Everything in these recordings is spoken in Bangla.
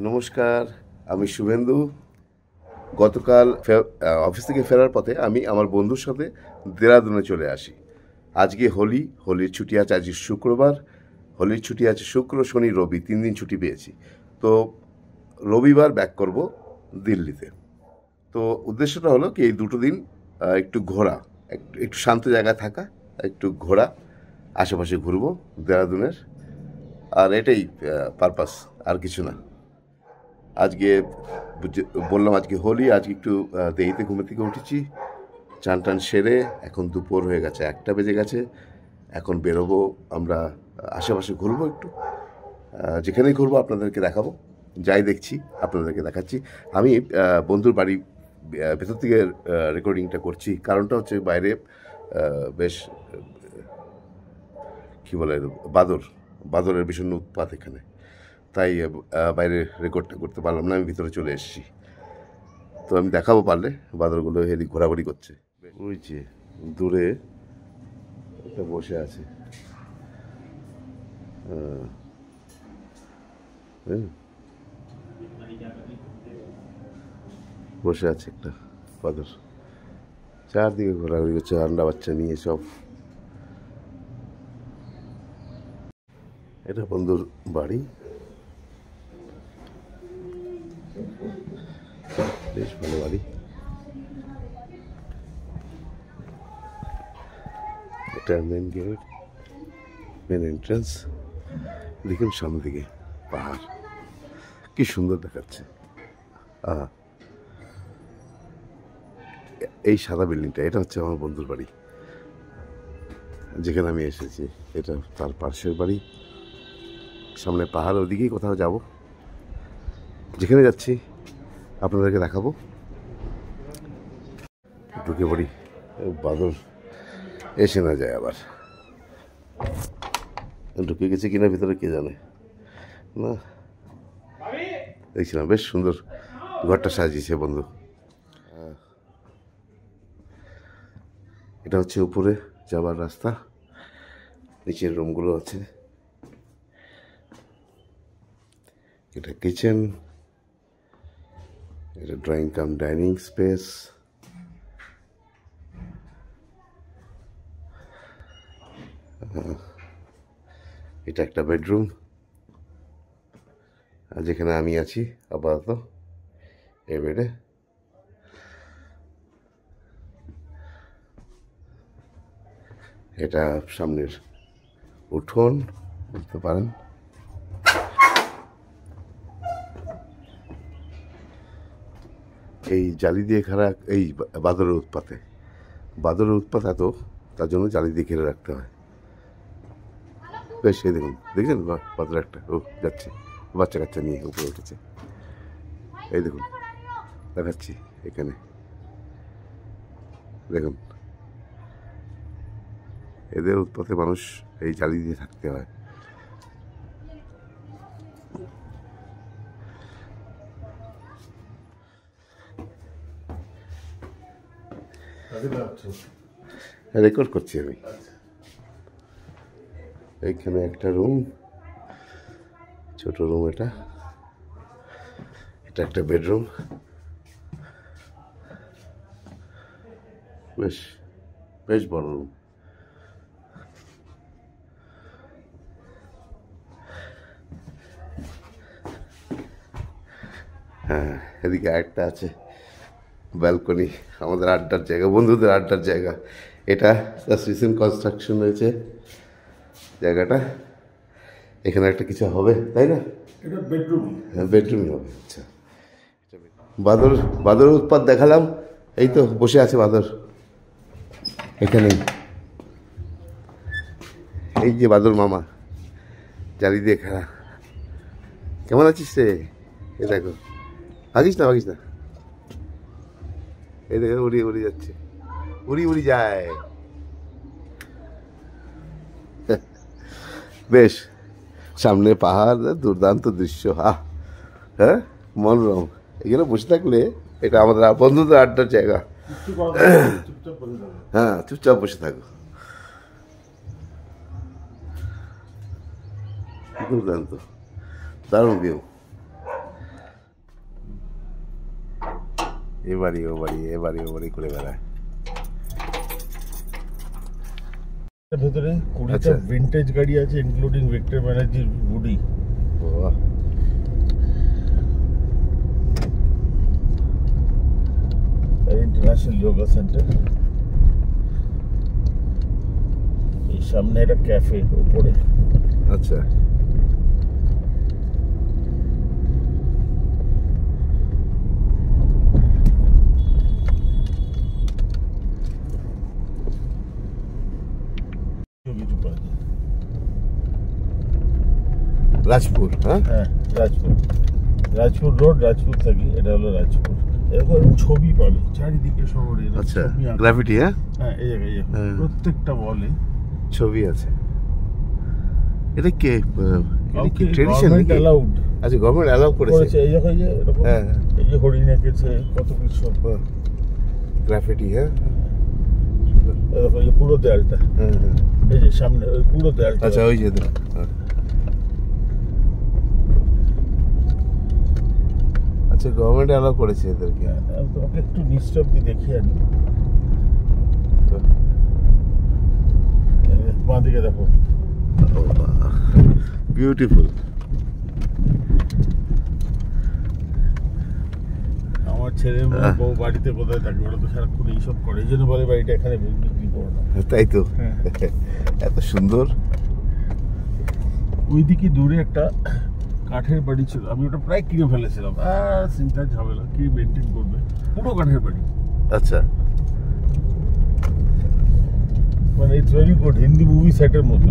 নমস্কার, আমি শুভেন্দু। গতকাল অফিস থেকে ফেরার পথে আমি আমার বন্ধুর সাথে দেরাদুনে চলে আসি। আজকে হোলির ছুটি আছে, আজ শুক্রবার। হোলির ছুটি আছে শুক্র, শনি, রবি, 3 দিন ছুটি পেয়েছি। তো রবিবার ব্যাক করব দিল্লিতে। তো উদ্দেশ্যটা হলো কি, এই 2টো দিন একটু ঘোরা, একটু শান্ত জায়গায় থাকা, একটু ঘোরা, আশেপাশে ঘুরবো দেরাদুনের। আর এটাই পারপাস, আর কিছু না। আজকে বললাম আজকে হোলি, আজকে একটু দেরিতে ঘুমে থেকে উঠেছি, চান টান সেরে এখন দুপুর হয়ে গেছে, 1টা বেজে গেছে। এখন বেরোবো আমরা, আশেপাশে ঘুরবো একটু, যেখানেই ঘুরবো আপনাদেরকে দেখাবো। যাই দেখছি আপনাদেরকে দেখাচ্ছি। আমি বন্ধুর বাড়ি ভেতর থেকে রেকর্ডিংটা করছি, কারণটা হচ্ছে বাইরে বেশ কী বলে, বাদরের ভীষণ উৎপাত এখানে, তাই বাইরে রেকর্ডটা করতে পারলাম না, আমি ভিতরে চলে এসেছি। তো আমি দেখাবো পারলে, বাদরগুলো এদিক ঘোরাঘুরি করছে। ওই যে দূরে একটা বসে আছে, বসে আছে একটা বাদর, চারদিকে ঘোরাঘুরি করছে, আন্ডা বাচ্চা নিয়ে সব। এটা বন্ধুর বাড়ি, বেশ ভালো বাড়ি। এটা মেন গেট, মেন এন্ট্রান্স। দেখুন সামনে দিকে পাহাড়, কি সুন্দর দেখাচ্ছে। এই সাদা বিল্ডিংটা, এটা হচ্ছে আমার বন্ধুর বাড়ি, যেখানে আমি এসেছি। এটা তার পাশের বাড়ি, সামনে পাহাড়, ওদিকেই কোথাও যাব। যেখানে যাচ্ছি আপনাদেরকে দেখাবো। ঢুকে পড়ি, বাদর এসে না যায় আবার। ঢুকে গেছে কিনা ভিতরে কে জানে। না, দেখছিলাম বেশ সুন্দর ঘরটা সাজিয়েছে বন্ধু। এটা হচ্ছে উপরে যাবার রাস্তা, নিচের রুমগুলো আছে। এটা কিচেন, এটা ড্রয়িং কাম ডাইনিং স্পেস। এটা একটা বেডরুম, যেখানে আমি আছি আপাতত, এই বেডে। এটা সামনের উঠোন বলতে পারেন। এই জালি দিয়ে ঘেরা, এই বাদরের উৎপাত এত, তার জন্য জালি দিয়ে ঘিরে রাখতে হয়। বেশ, এই দেখুন, দেখছেন বাদর একটা, ও যাচ্ছে বাচ্চা কাচ্চা নিয়ে উপরে উঠেছে। এই দেখুন দেখাচ্ছি, এখানে দেখুন, এদের উৎপাতে মানুষ এই জালি দিয়ে থাকতে হয়। রেকর্ড করছি আমি। এইখানে একটা রুম, ছোট রুম, এটা একটা বেডরুম, বেশ বেশ বড় রুম। হ্যাঁ, এদিকে একটা আছে ব্যালকনি, আমাদের আড্ডার জায়গা, বন্ধুদের আড্ডার জায়গা। এটা জাস্ট রিসেন্ট কনস্ট্রাকশন হয়েছে জায়গাটা। এখানে একটা কিছু হবে, তাই না? এটা বেডরুম। হ্যাঁ, বেডরুমই হবে। আচ্ছা, বাদর উৎপাত দেখালাম, এই তো বসে আছে বাদর এখানেই। এই যে বাদর মামা, জালি দিয়ে খেলা। কেমন আছিস রে? এ দেখো, ভাগিস না। এই দেখো, উড়ি যাচ্ছে, উড়ি যায়। বেশ, সামনে পাহাড়, দুর্দান্ত দৃশ্য। হ্যাঁ, মনোরম। এখানে বসে থাকলে, এটা আমাদের বন্ধুদের আড্ডার জায়গা। হ্যাঁ, চুপচাপ বসে থাকো। দুর্দান্ত, দারুণ ভিউ। এবারে ও বাড়ি করে বেড়ায়। ভেতরে 20টা ভিন্টেজ গাড়ি আছে, ইনক্লুডিং ভিক্টর ব্যানার্জির বুডি। International yoga centre. এই সামনে একটা ক্যাফে উপরে। আচ্ছা, রাজপুর। হ্যাঁ, রাজপুর রোড, রাজপুর থাকি। এটা হলো রাজপুর। এরকম ছবি পাবে চারিদিকে শহরে। আচ্ছা, গ্রাফিটি। হ্যাঁ, এই জায়গায় প্রত্যেকটা বলে ছবি আছে। এটা কি ট্রেডিশন নাকি? আচ্ছা, গভর্নমেন্ট অ্যালাউ করেছে। এই জায়গায় যে এই যে হরিণ এঁকেছে, কত কিছু গ্রাফিটি। হ্যাঁ, এরকম এই পুরো দেয়ালটা। এই যে সামনে ওই পুরো দেয়ালটা। আচ্ছা, ওই যে আচ্ছা, গভর্নমেন্ট অ্যালাউ করেছে এদেরকে। তোমাকে একটু নিচটা অব্দি দেখিয়ে আনি। বাঁ দিকে দেখো, বিউটিফুল। আমার ছেলে বউ বাড়িতে কোথায় থাকে, ওরা তো সারাক্ষণ এইসব করে। এই জন্য বলে বাড়িটা এখানে বিক্রি করো না। তাই তো, এত সুন্দর। ওইদিকে দূরে একটা কাঠের বাড়ি ছিল, আমি ওটা প্রায় কিনে ফেলেছিলাম। চিন্তা ঝামেলা, কি মেনটেন করবে। পুরো কাঠের বাড়ি। আচ্ছা, মানে it's very good, Hindi movie সেটের মতো।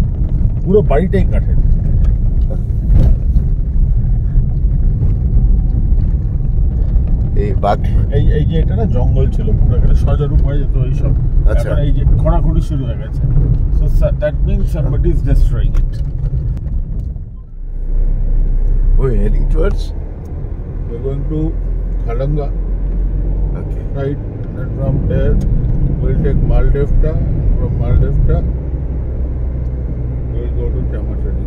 পুরো বাড়িটাই কাঠের। এই যে এটা না জঙ্গল ছিল পুরো, এখানে সজারু হয়ে যেত এইসব। আচ্ছা, এই যে খোঁড়াখুঁড়ি শুরু হয়ে গেছে। So that means somebody is destroying it. We're heading towards? We're going to Khalanga. Okay. Right, and from there we'll take Maldevta. From Maldevta we'll go to Chamachadi.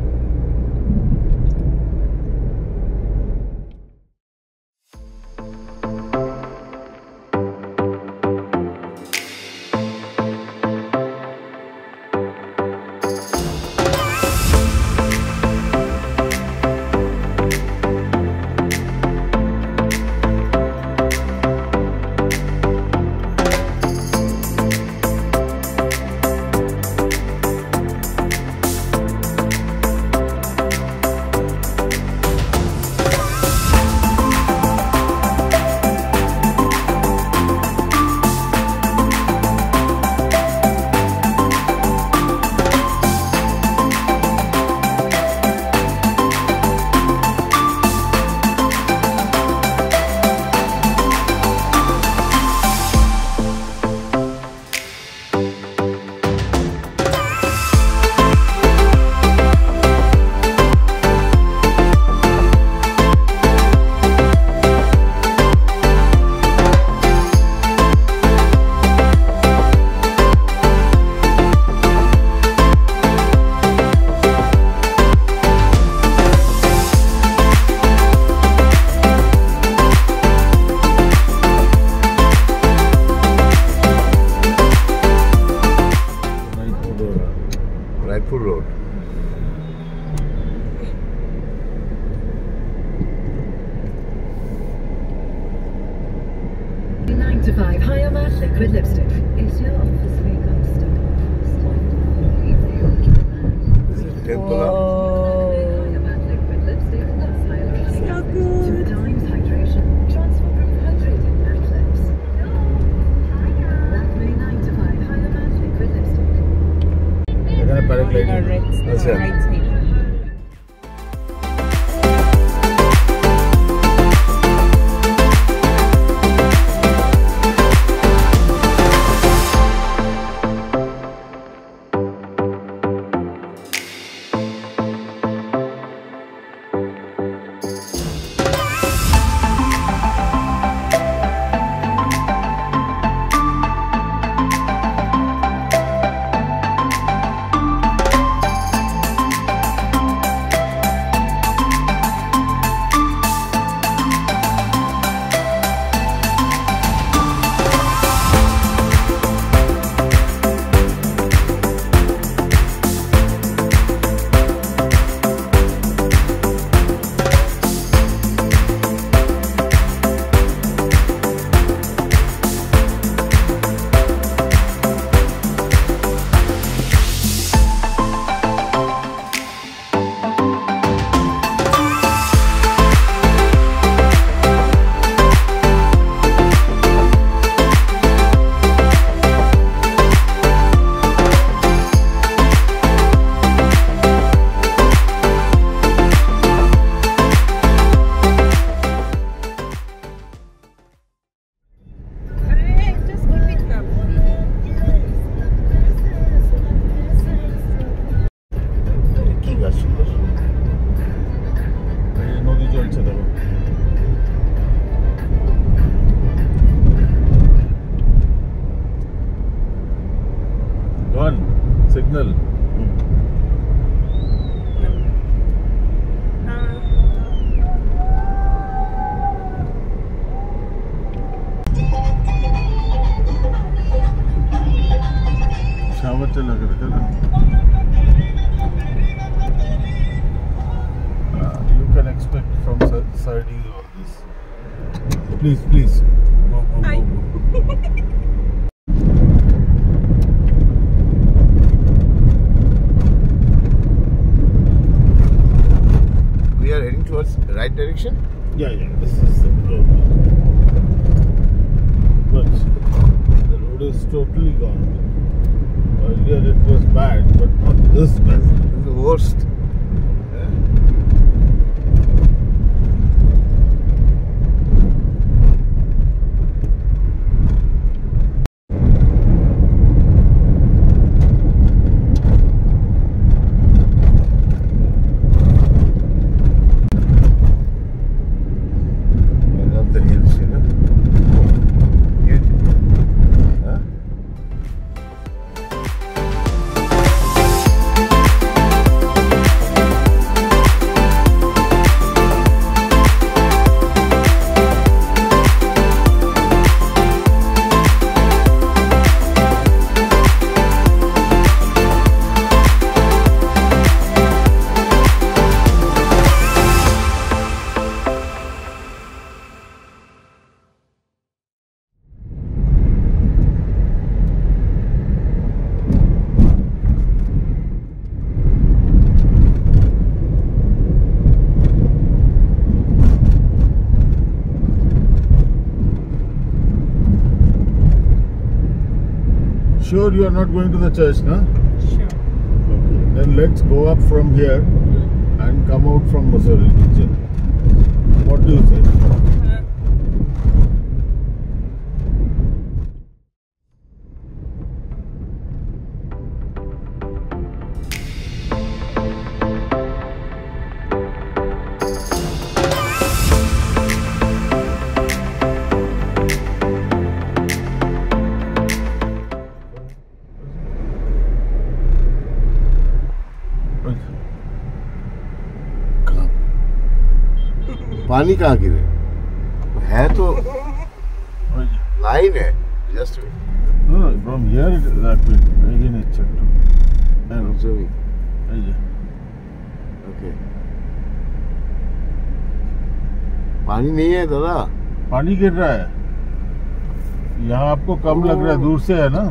Raipur Road. $9 to $5 Higher Matte Liquid Lipstick. Is your office makeup still Is it Tempura? Higher Matte Liquid Lipstick plus hyaluronic acid. 2 times hydration. Transfer from hydrated matte lips. Lakme 9 to 5 Higher Matte Liquid Lipstick. এখানে প্যারাগ্লাইডিং। আচ্ছা, signal. शावच लग रहा है ना. You can expect from siding all this. Please, please. Go, go, go, go. We are heading towards right direction. Yeah, this is the road. But the road is totally gone. Earlier it was bad, but not this bad. This is the worst. Sure, you are not going to the church, no? Sure. Okay. Then let's go up from here and come out from Mussoorie region. What do you think? पानी कहाँ गिरे है तो लाइन है just No, from here it is that way. Again it's checked. Okay पानी नहीं है दादा पानी गिर रहा है. यहाँ आपको कम लग रहा है, दूर से है ना.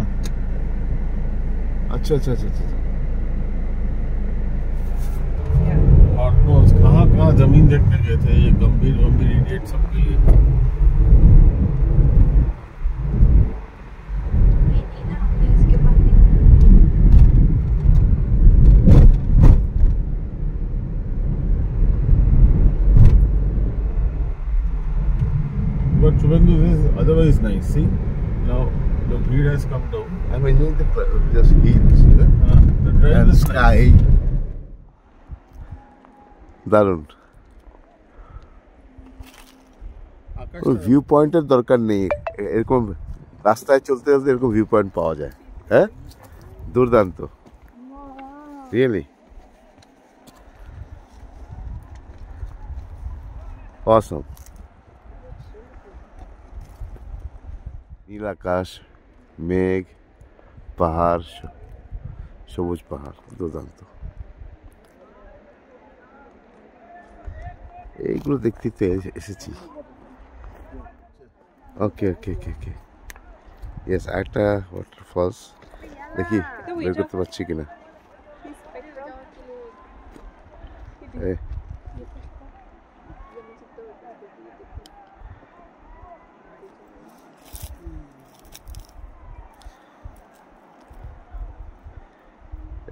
अच्छा अच्छा अच्छा अच्छा और कहाँ जमीन देखने गए थे ये गंभीर इडियट सबके लिए. But Shubhendu, this is otherwise nice. See, now the heat has come down. I'm enjoying the just heat The drive and is sky. nice. দারুণ ওই ভিউ পয়েন্টের দরকার নেই এরকম রাস্তায় চলতে চলতে এরকম ভিউ পয়েন্ট পাওয়া যায় হ্যাঁ দুর্দান্ত রিয়েলি অসম নীল আকাশ মেঘ পাহাড় সবুজ পাহাড় দুর্দান্ত এইগুলো দেখতে তো এসেছি ওকে ওকে ওকে ওকে ইয়েস একটা ওয়াটারফলস দেখি বের করতে পারছি কিনা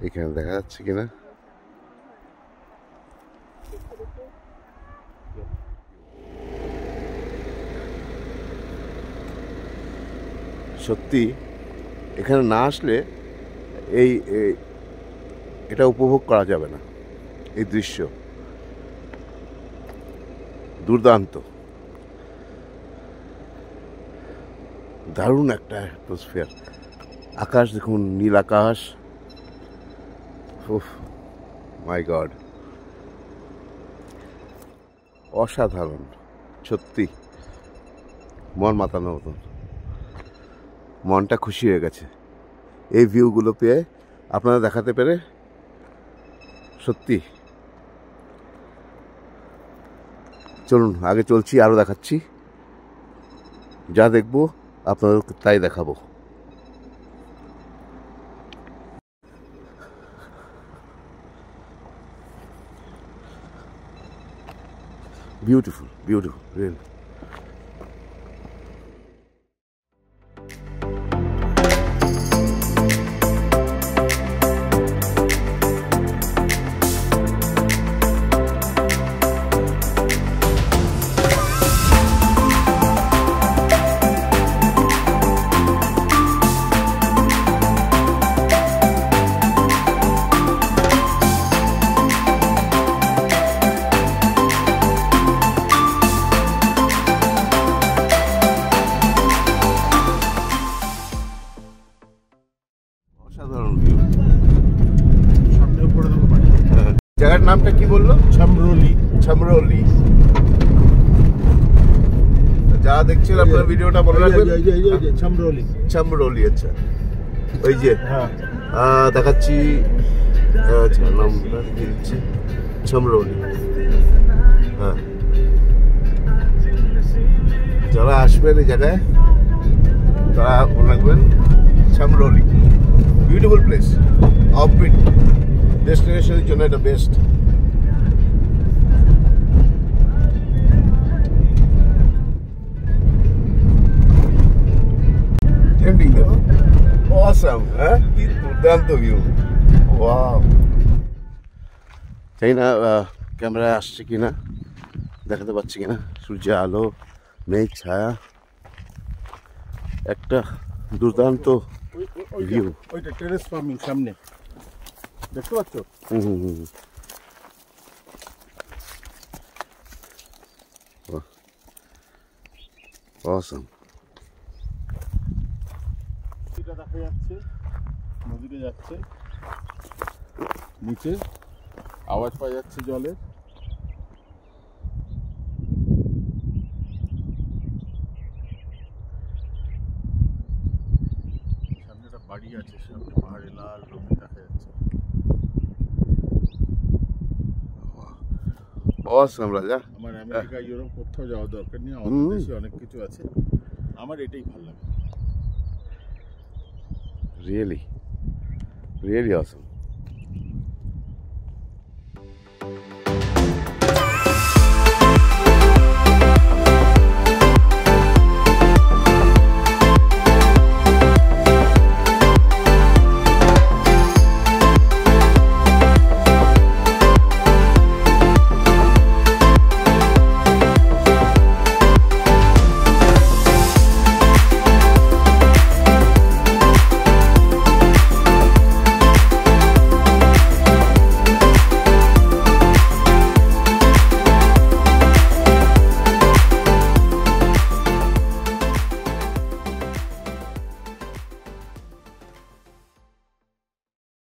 এখানে দেখা যাচ্ছে কিনা সত্যি এখানে না আসলে এটা উপভোগ করা যাবে না এই দৃশ্য দুর্দান্ত দারুণ একটা অ্যাটমসফিয়ার আকাশ দেখুন নীল আকাশ উফ মাই গড, অসাধারণ, সত্যি মন মাতানোর মতন। মনটা খুশি হয়ে গেছে এই ভিউগুলো পেয়ে, আপনারা দেখাতে পেরে। সত্যি চলুন আগে চলছি, আরও দেখাচ্ছি। যা দেখবো আপনাদেরকে তাই দেখাবো। Beautiful, beautiful, really. অসাধারণ ভিউ। সামনে উপরে দেখো বাড়ি। জায়গার নামটা কি বললো? ছামরোলি। ছামরোলি। যা দেখছেন আপনার ভিডিওটা মনে রাখবেন, ছামরোলি। ছামরোলি, আচ্ছা ওই যে হ্যাঁ দেখাচ্ছি। আচ্ছা নামটা দিয়ে দিচ্ছি, ছামরোলি। হ্যাঁ, যারা আসবেন এই জায়গায় তারা মনে রাখবেন ছামরোলি। বিউটিফুল প্লেস, অফবিট ডেস্টিনেশনের জন্য এটা বেস্ট। টেম্পটিং দেখো, অসাম, হ্যাঁ কি দুর্দান্ত ভিউ। ওয়াও, জানি না ক্যামেরায় আসছে কিনা, দেখাতে পাচ্ছি কিনা। সূর্যের আলো, মেঘ ছায়া, একটা দুর্দান্ত ভিউ। ওইটা টেরেস ফার্মিং সামনে দেখতে পাচ্ছ? Awesome. নদীটা দেখা যাচ্ছে, নদীটা যাচ্ছে নিচে, আওয়াজ পাওয়া যাচ্ছে জলের। সামনে একটা বাড়ি আছে, সামনে পাহাড়ে লাল রঙের দেখা যাচ্ছে। Awesome, রাজা। আমার আমেরিকা ইউরোপ কোথাও যাওয়ার দরকার নেই, আমাদের দেশে অনেক কিছু আছে, আমার এটাই ভালো লাগে। Really, really awesome.